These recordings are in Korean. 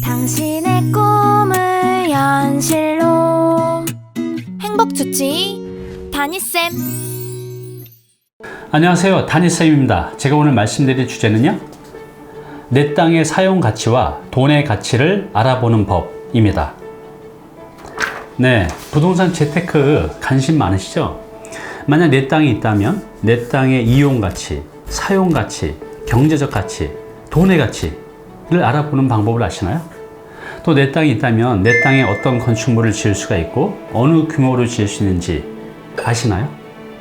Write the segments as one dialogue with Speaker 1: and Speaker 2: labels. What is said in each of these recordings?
Speaker 1: 당신의 꿈을 현실로 행복주치 다니쌤.
Speaker 2: 안녕하세요, 다니쌤입니다. 제가 오늘 말씀드릴 주제는요, 내 땅의 사용 가치와 돈의 가치를 알아보는 법입니다. 네, 부동산 재테크 관심 많으시죠? 만약 내 땅이 있다면 내 땅의 이용 가치, 사용 가치, 경제적 가치, 돈의 가치를 알아보는 방법을 아시나요? 또 내 땅이 있다면 내 땅에 어떤 건축물을 지을 수가 있고 어느 규모로 지을 수 있는지 아시나요?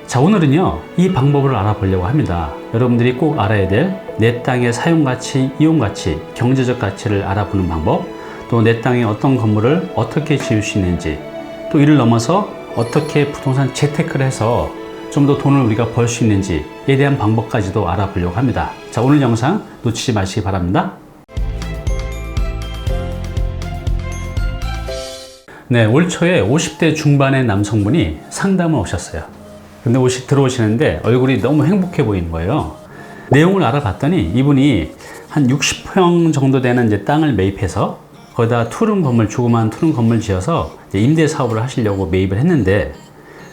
Speaker 2: 자, 오늘은요, 이 방법을 알아보려고 합니다. 여러분들이 꼭 알아야 될 내 땅의 사용 가치, 이용 가치, 경제적 가치를 알아보는 방법, 또 내 땅에 어떤 건물을 어떻게 지을 수 있는지, 또 이를 넘어서 어떻게 부동산 재테크를 해서 좀 더 돈을 우리가 벌 수 있는지에 대한 방법까지도 알아보려고 합니다. 자, 오늘 영상 놓치지 마시기 바랍니다. 네, 올 초에 50대 중반의 남성분이 상담을 오셨어요. 근데 들어오시는데 얼굴이 너무 행복해 보이는 거예요. 내용을 알아봤더니 이분이 한 60평 정도 되는 이제 땅을 매입해서 거기다 조그만 투룸 건물 지어서 임대 사업을 하시려고 매입을 했는데,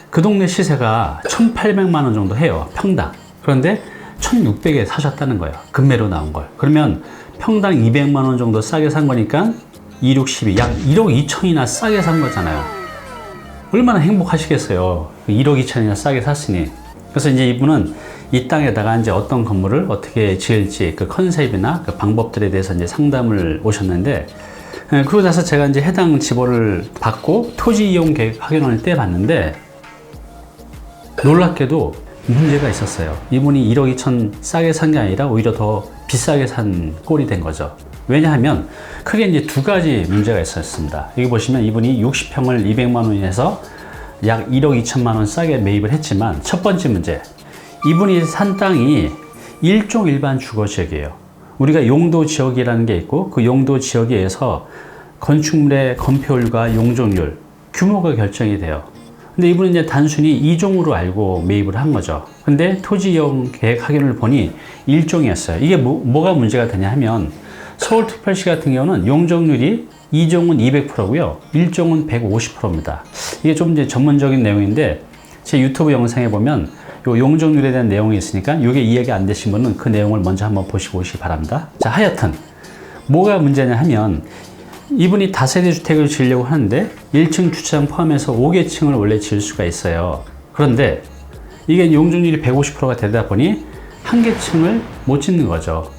Speaker 2: 그 동네 시세가 1,800만 원 정도 해요, 평당. 그런데 1,600에 사셨다는 거예요, 금매로 나온 걸. 그러면 평당 200만 원 정도 싸게 산 거니까 2, 6, 12, 약 1억 2천이나 싸게 산 거잖아요. 얼마나 행복하시겠어요, 1억 2천이나 싸게 샀으니. 그래서 이제 이분은 이 땅에다가 이제 어떤 건물을 어떻게 지을지 그 컨셉이나 그 방법들에 대해서 이제 상담을 오셨는데, 그러고 나서 제가 이제 해당 지보를 받고 토지 이용 계획 확인원을 떼봤는데, 놀랍게도 문제가 있었어요. 이분이 1억 2천 싸게 산 게 아니라 오히려 더 비싸게 산 꼴이 된 거죠. 왜냐하면 크게 이제 두 가지 문제가 있었습니다. 여기 보시면 이분이 60평을 200만 원에서 약 1억 2천만 원 싸게 매입을 했지만, 첫 번째 문제, 이분이 산 땅이 일종 일반 주거지역이에요. 우리가 용도 지역이라는 게 있고, 그 용도 지역에 의해서 건축물의 건폐율과 용적률, 규모가 결정이 돼요. 근데 이분은 이제 단순히 2종으로 알고 매입을 한 거죠. 근데 토지 이용 계획 확인을 보니 1종이었어요. 이게 뭐가 문제가 되냐 하면, 서울특별시 같은 경우는 용적률이 2종은 200%고요. 1종은 150%입니다. 이게 좀 이제 전문적인 내용인데, 제 유튜브 영상에 보면 요 용적률에 대한 내용이 있으니까 이게 이해가 안 되신 분은 그 내용을 먼저 한번 보시고 오시기 바랍니다. 자, 하여튼 뭐가 문제냐 하면, 이분이 다세대 주택을 지으려고 하는데 1층 주차장 포함해서 5개층을 원래 지을 수가 있어요. 그런데 이게 용적률이 150%가 되다 보니 한 개 층을 못 짓는 거죠.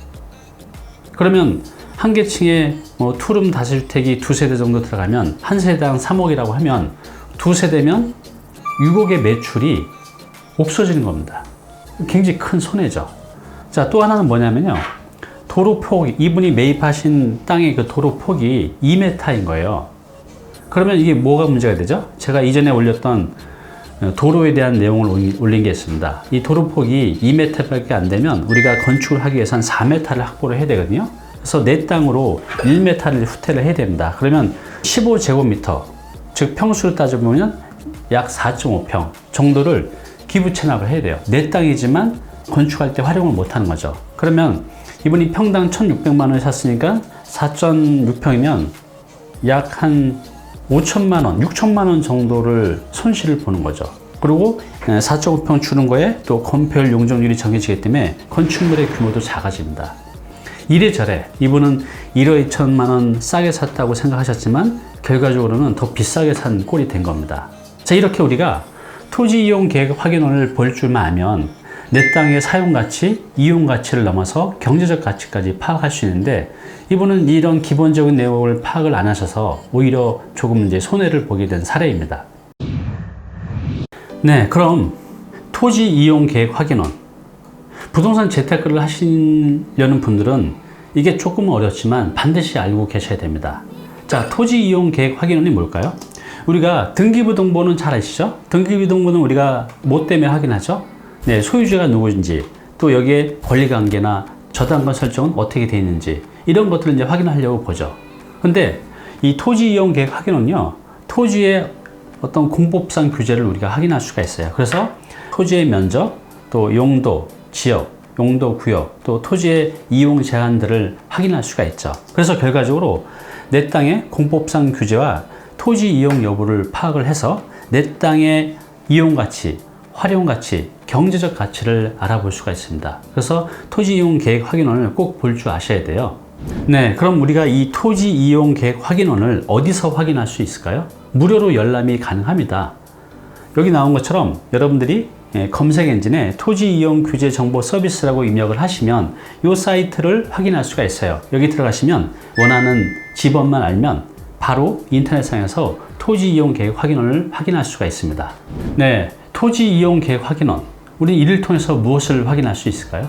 Speaker 2: 그러면 한 개 층에 투룸 다세주택이 두 세대 정도 들어가면 한 세대당 3억이라고 하면 두 세대면 6억의 매출이 없어지는 겁니다. 굉장히 큰 손해죠. 자, 또 하나는 뭐냐면요, 도로폭, 이분이 매입하신 땅의 그 도로폭이 2m인 거예요. 그러면 이게 뭐가 문제가 되죠? 제가 이전에 올렸던 도로에 대한 내용을 올린 게 있습니다. 이 도로폭이 2m밖에 안 되면 우리가 건축을 하기 위해서는 4m를 확보를 해야 되거든요. 그래서 내 땅으로 1m를 후퇴를 해야 됩니다. 그러면 15제곱미터, 즉 평수로 따져보면 약 4.5평 정도를 기부 체납을 해야 돼요. 내 땅이지만 건축할 때 활용을 못 하는 거죠. 그러면 이분이 평당 1,600만 원을 샀으니까 4.6평이면 약 한 5천만 원, 6천만 원 정도를 손실을 보는 거죠. 그리고 4.5평 주는 거에 또 건폐율 용적률이 정해지기 때문에 건축물의 규모도 작아집니다. 이래저래 이분은 1억 2천만 원 싸게 샀다고 생각하셨지만 결과적으로는 더 비싸게 산 꼴이 된 겁니다. 자, 이렇게 우리가 토지 이용 계획 확인원을 볼 줄만 알면 내 땅의 사용 가치, 이용 가치를 넘어서 경제적 가치까지 파악할 수 있는데, 이분은 이런 기본적인 내용을 파악을 안 하셔서 오히려 조금 이제 손해를 보게 된 사례입니다. 네, 그럼 토지 이용 계획 확인원. 부동산 재테크를 하시려는 분들은 이게 조금 어렵지만 반드시 알고 계셔야 됩니다. 자, 토지 이용 계획 확인원이 뭘까요? 우리가 등기부등본은 잘 아시죠? 등기부등본은 우리가 뭐 때문에 확인하죠? 네, 소유주가 누구인지, 또 여기에 권리관계나 저당권 설정은 어떻게 되어 있는지, 이런 것들을 이제 확인하려고 보죠. 근데 이 토지 이용 계획 확인은요, 토지의 어떤 공법상 규제를 우리가 확인할 수가 있어요. 그래서 토지의 면적, 또 용도, 지역, 용도 구역, 또 토지의 이용 제한들을 확인할 수가 있죠. 그래서 결과적으로 내 땅의 공법상 규제와 토지 이용 여부를 파악을 해서 내 땅의 이용 가치, 활용 가치, 경제적 가치를 알아볼 수가 있습니다. 그래서 토지 이용 계획 확인원을 꼭 볼 줄 아셔야 돼요. 네, 그럼 우리가 이 토지 이용 계획 확인원을 어디서 확인할 수 있을까요? 무료로 열람이 가능합니다. 여기 나온 것처럼 여러분들이 검색 엔진에 토지 이용 규제 정보 서비스라고 입력을 하시면 이 사이트를 확인할 수가 있어요. 여기 들어가시면 원하는 지번만 알면 바로 인터넷상에서 토지 이용 계획 확인원을 확인할 수가 있습니다. 네, 토지 이용 계획 확인원. 우리는 이를 통해서 무엇을 확인할 수 있을까요?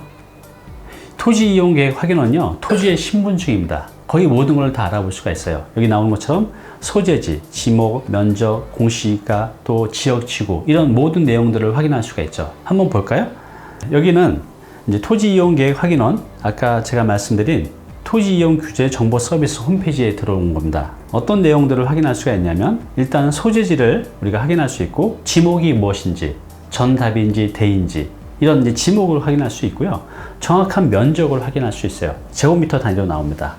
Speaker 2: 토지 이용 계획 확인원은요, 토지의 신분증입니다. 거의 모든 걸 다 알아볼 수가 있어요. 여기 나오는 것처럼 소재지, 지목, 면적, 공시가, 또 지역지구 이런 모든 내용들을 확인할 수가 있죠. 한번 볼까요? 여기는 이제 토지 이용 계획 확인원, 아까 제가 말씀드린 토지 이용 규제 정보 서비스 홈페이지에 들어온 겁니다. 어떤 내용들을 확인할 수가 있냐면 일단 소재지를 우리가 확인할 수 있고 지목이 무엇인지, 전답인지 대인지 이런 이제 지목을 확인할 수 있고요. 정확한 면적을 확인할 수 있어요. 제곱미터 단위로 나옵니다.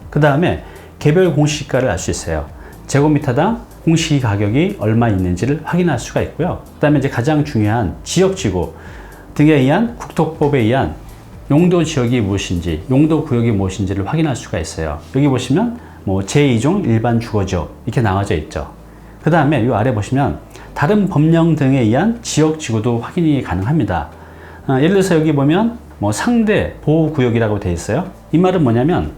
Speaker 2: 그 다음에 개별 공시가를 알 수 있어요. 제곱미터당 공시 가격이 얼마 있는지를 확인할 수가 있고요. 그 다음에 이제 가장 중요한 지역지구 등에 의한 국토법에 의한 용도 지역이 무엇인지, 용도 구역이 무엇인지를 확인할 수가 있어요. 여기 보시면 뭐 제2종 일반 주거지역 이렇게 나와져 있죠. 그 다음에 이 아래 보시면 다른 법령 등에 의한 지역지구도 확인이 가능합니다. 예를 들어서 여기 보면 뭐 상대 보호구역이라고 되어 있어요. 이 말은 뭐냐면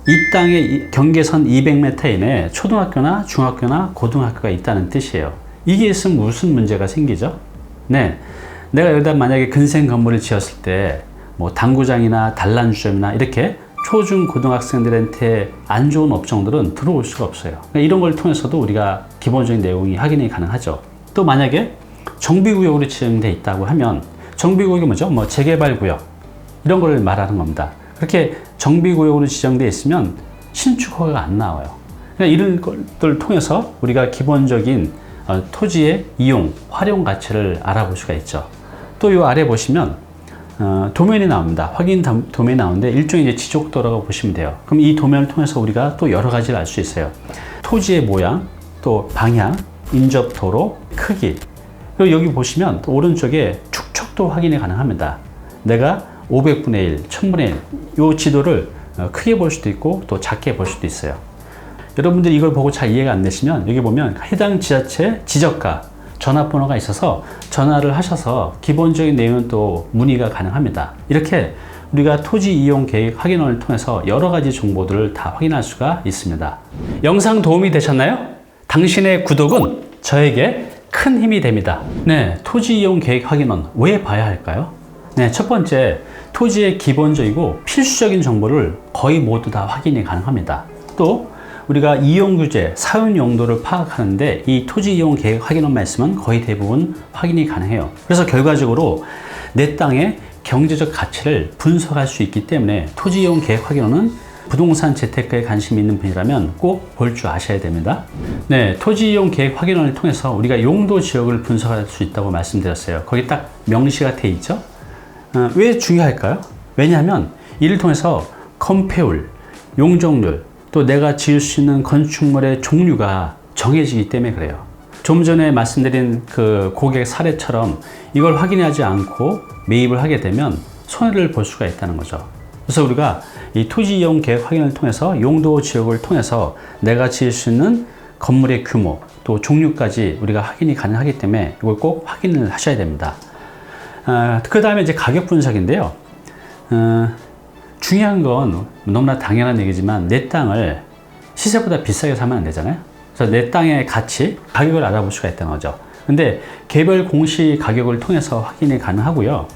Speaker 2: 이 땅의 경계선 200m 이내에 초등학교나 중학교나 고등학교가 있다는 뜻이에요. 이게 있으면 무슨 문제가 생기죠? 네, 내가 여기다 만약에 근생 건물을 지었을 때 뭐 당구장이나 단란주점이나 이렇게 초중 고등학생들한테 안 좋은 업종들은 들어올 수가 없어요. 그러니까 이런 걸 통해서도 우리가 기본적인 내용이 확인이 가능하죠. 또 만약에 정비구역으로 지정돼 있다고 하면 정비구역이 뭐죠? 뭐 재개발구역 이런 걸 말하는 겁니다. 그렇게 정비구역으로 지정되어 있으면 신축 허가가 안 나와요. 그러니까 이런 것들을 통해서 우리가 기본적인 토지의 이용, 활용 가치를 알아볼 수가 있죠. 또 이 아래 보시면 도면이 나옵니다. 확인 도면이 나오는데 일종의 이제 지적도라고 보시면 돼요. 그럼 이 도면을 통해서 우리가 또 여러 가지를 알 수 있어요. 토지의 모양, 또 방향, 인접 도로, 크기. 그리고 여기 보시면 또 오른쪽에 축척도 확인이 가능합니다. 내가 500분의 1, 1000분의 1, 이 지도를 크게 볼 수도 있고 또 작게 볼 수도 있어요. 여러분들이 이걸 보고 잘 이해가 안 되시면 여기 보면 해당 지자체 지적과 전화번호가 있어서 전화를 하셔서 기본적인 내용은 또 문의가 가능합니다. 이렇게 우리가 토지 이용 계획 확인원을 통해서 여러 가지 정보들을 다 확인할 수가 있습니다. 영상 도움이 되셨나요? 당신의 구독은 저에게 큰 힘이 됩니다. 네, 토지 이용 계획 확인원 왜 봐야 할까요? 네, 첫 번째, 토지의 기본적이고 필수적인 정보를 거의 모두 다 확인이 가능합니다. 또 우리가 이용 규제, 사용 용도를 파악하는데 이 토지 이용 계획 확인원만 있으면 거의 대부분 확인이 가능해요. 그래서 결과적으로 내 땅의 경제적 가치를 분석할 수 있기 때문에 토지 이용 계획 확인원은 부동산 재테크에 관심이 있는 분이라면 꼭 볼 줄 아셔야 됩니다. 네, 토지 이용 계획 확인원을 통해서 우리가 용도 지역을 분석할 수 있다고 말씀드렸어요. 거기 딱 명시가 돼 있죠. 왜 중요할까요? 왜냐하면 이를 통해서 건폐율, 용적률, 또 내가 지을 수 있는 건축물의 종류가 정해지기 때문에 그래요. 좀 전에 말씀드린 그 고객 사례처럼 이걸 확인하지 않고 매입을 하게 되면 손해를 볼 수가 있다는 거죠. 그래서 우리가 이 토지 이용 계획 확인을 통해서 용도 지역을 통해서 내가 지을 수 있는 건물의 규모, 또 종류까지 우리가 확인이 가능하기 때문에 이걸 꼭 확인을 하셔야 됩니다. 그 다음에 이제 가격 분석인데요. 중요한 건 너무나 당연한 얘기지만 내 땅을 시세보다 비싸게 사면 안 되잖아요. 그래서 내 땅의 가치, 가격을 알아볼 수가 있다는 거죠. 근데 개별 공시 가격을 통해서 확인이 가능하고요.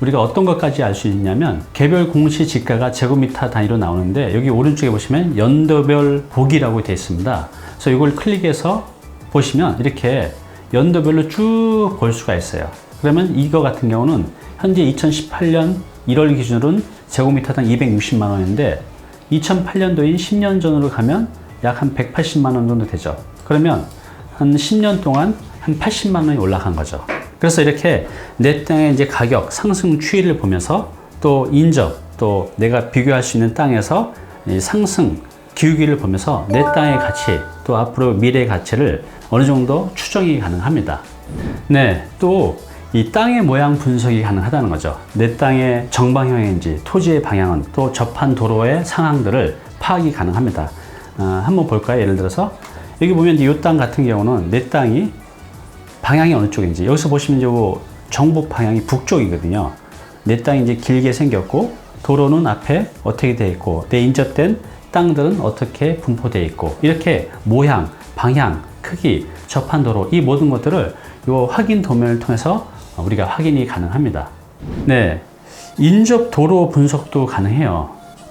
Speaker 2: 우리가 어떤 것까지 알 수 있냐면 개별 공시 지가가 제곱미터 단위로 나오는데 여기 오른쪽에 보시면 연도별 보기라고 되어 있습니다. 그래서 이걸 클릭해서 보시면 이렇게 연도별로 쭉 볼 수가 있어요. 그러면 이거 같은 경우는 현재 2018년 1월 기준으로는 제곱미터당 260만 원인데 2008년도인 10년 전으로 가면 약 한 180만 원 정도 되죠. 그러면 한 10년 동안 한 80만 원이 올라간 거죠. 그래서 이렇게 내 땅의 이제 가격 상승 추이를 보면서 또 인접, 또 내가 비교할 수 있는 땅에서 이 상승 기울기를 보면서 내 땅의 가치, 또 앞으로 미래의 가치를 어느 정도 추정이 가능합니다. 네, 또 이 땅의 모양 분석이 가능하다는 거죠. 내 땅의 정방향인지, 토지의 방향은, 또 접한 도로의 상황들을 파악이 가능합니다. 한번 볼까요? 예를 들어서 여기 보면 이 땅 같은 경우는 내 땅이 방향이 어느 쪽인지, 여기서 보시면 이제 정북 방향이 북쪽이거든요. 내 땅이 이제 길게 생겼고 도로는 앞에 어떻게 되어 있고 내 인접된 땅들은 어떻게 분포되어 있고, 이렇게 모양, 방향, 크기, 접한 도로, 이 모든 것들을 이 확인 도면을 통해서 우리가 확인이 가능합니다. 네, 인접 도로 분석도 가능해요.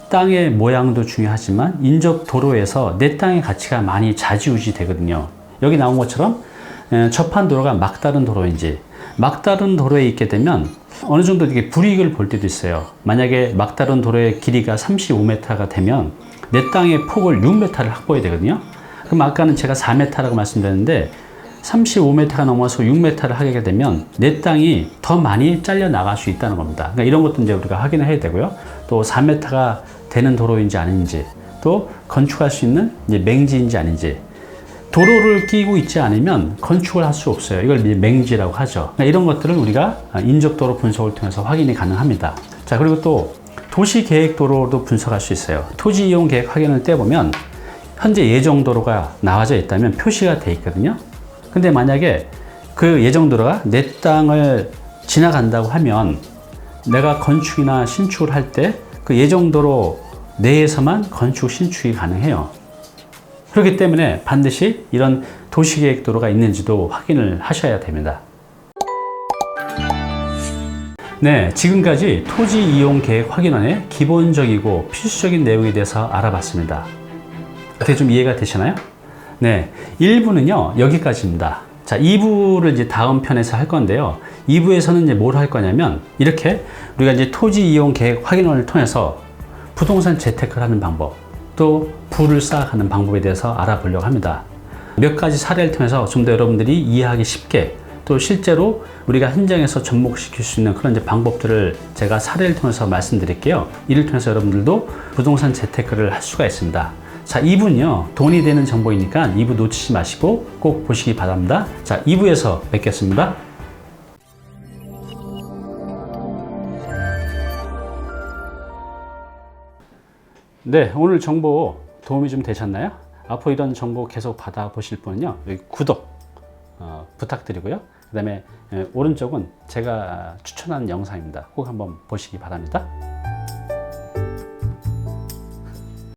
Speaker 2: 땅의 모양도 중요하지만 인접 도로에서 내 땅의 가치가 많이 좌지우지 되거든요. 여기 나온 것처럼 접한 도로가 막다른 도로인지, 막다른 도로에 있게 되면 어느 정도 이렇게 불이익을 볼 때도 있어요. 만약에 막다른 도로의 길이가 35m가 되면 내 땅의 폭을 6m를 확보해야 되거든요. 그럼 아까는 제가 4m라고 말씀드렸는데 35m가 넘어서 6m를 하게 되면 내 땅이 더 많이 잘려 나갈 수 있다는 겁니다. 그러니까 이런 것도 이제 우리가 확인을 해야 되고요. 또 4m가 되는 도로인지 아닌지, 또 건축할 수 있는 이제 맹지인지 아닌지, 도로를 끼고 있지 않으면 건축을 할 수 없어요. 이걸 이제 맹지라고 하죠. 그러니까 이런 것들을 우리가 인접도로 분석을 통해서 확인이 가능합니다. 자, 그리고 또 도시계획도로도 분석할 수 있어요. 토지이용계획 확인을 떼보면 현재 예정도로가 나와져 있다면 표시가 돼 있거든요. 근데 만약에 그 예정도로가 내 땅을 지나간다고 하면 내가 건축이나 신축을 할 때 그 예정도로 내에서만 건축 신축이 가능해요. 그렇기 때문에 반드시 이런 도시계획도로가 있는지도 확인을 하셔야 됩니다. 네, 지금까지 토지이용계획 확인원의 기본적이고 필수적인 내용에 대해서 알아봤습니다. 어떻게 좀 이해가 되시나요? 네, 1부는요 여기까지입니다. 자, 2부를 이제 다음 편에서 할 건데요. 2부에서는 이제 뭘 할 거냐면, 이렇게 우리가 이제 토지이용계획 확인원을 통해서 부동산 재테크를 하는 방법, 또 부를 쌓아가는 방법에 대해서 알아보려고 합니다. 몇 가지 사례를 통해서 좀 더 여러분들이 이해하기 쉽게, 또 실제로 우리가 현장에서 접목시킬 수 있는 그런 이제 방법들을 제가 사례를 통해서 말씀드릴게요. 이를 통해서 여러분들도 부동산 재테크를 할 수가 있습니다. 자, 2부는요 돈이 되는 정보이니까 2부 놓치지 마시고 꼭 보시기 바랍니다. 자, 2부에서 뵙겠습니다. 네, 오늘 정보 도움이 좀 되셨나요? 앞으로 이런 정보 계속 받아보실 분은요, 여기 구독 부탁드리고요. 그 다음에 오른쪽은 제가 추천하는 영상입니다. 꼭 한번 보시기 바랍니다.